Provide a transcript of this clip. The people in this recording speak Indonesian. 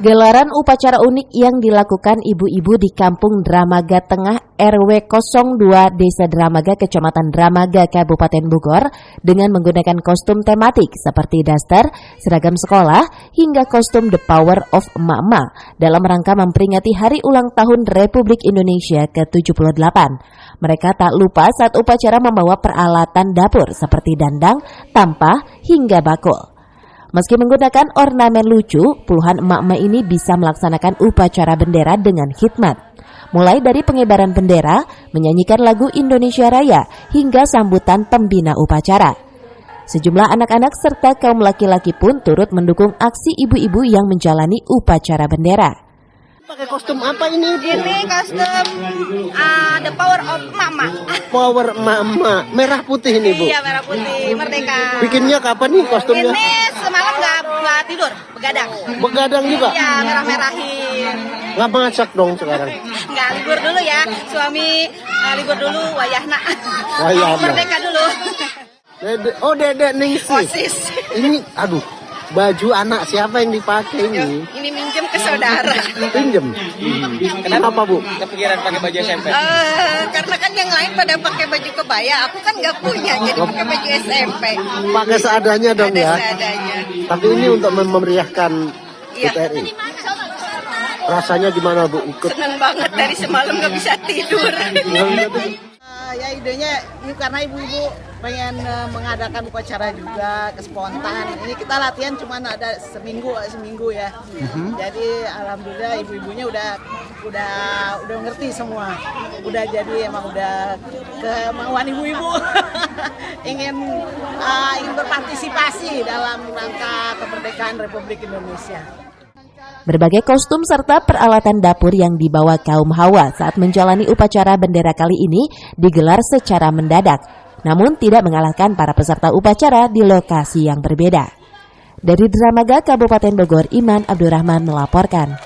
Gelaran upacara unik yang dilakukan ibu-ibu di Kampung Dramaga Tengah RW 02 Desa Dramaga, Kecamatan Dramaga, Kabupaten Bogor dengan menggunakan kostum tematik seperti daster, seragam sekolah, hingga kostum The Power of Emak-emak dalam rangka memperingati Hari Ulang Tahun Republik Indonesia ke-78. Mereka tak lupa saat upacara membawa peralatan dapur seperti dandang, tampah, hingga bakul. Meski menggunakan ornamen lucu, puluhan emak-emak ini bisa melaksanakan upacara bendera dengan hikmat. Mulai dari pengibaran bendera, menyanyikan lagu Indonesia Raya, hingga sambutan pembina upacara. Sejumlah anak-anak serta kaum laki-laki pun turut mendukung aksi ibu-ibu yang menjalani upacara bendera. Pakai kostum apa ini, Bu? Ini kostum The Power of Mama. Power Mama. Merah putih ini, Bu? Iya, merah putih, merdeka. Bikinnya kapan nih kostumnya? Ini semalam nggak tidur, begadang. Begadang juga? Iya, merah-merahin. Nggak masak dong sekarang? Nggak, libur dulu ya. Suami libur dulu, wayahna. Wayahna. Merdeka dulu. Dedek Ningsih. Osis. Ini, aduh, baju anak siapa yang dipakai ini? Ini minjem ke saudara. Pinjem? Kenapa, Bu? Kepikiran pakai baju SMP? Karena kan yang lain pada pakai baju kebaya, aku kan nggak punya, jadi pakai baju SMP. Pakai seadanya dong ya? Seadanya. Tapi ini untuk memeriahkan UTRI. Rasanya gimana, Bu? Ikut? Seneng banget, dari semalam nggak bisa tidur. Ya idenya karena ibu-ibu pengen mengadakan upacara juga spontan. Ini kita latihan cuma ada seminggu ya. Jadi alhamdulillah ibu-ibunya udah ngerti semua. Udah jadi emang udah kemauan ibu-ibu ingin berpartisipasi dalam rangka kemerdekaan Republik Indonesia. Berbagai kostum serta peralatan dapur yang dibawa kaum Hawa saat menjalani upacara bendera kali ini digelar secara mendadak, namun tidak mengalahkan para peserta upacara di lokasi yang berbeda. Dari Dramaga, Kabupaten Bogor, Iman Abdurrahman melaporkan.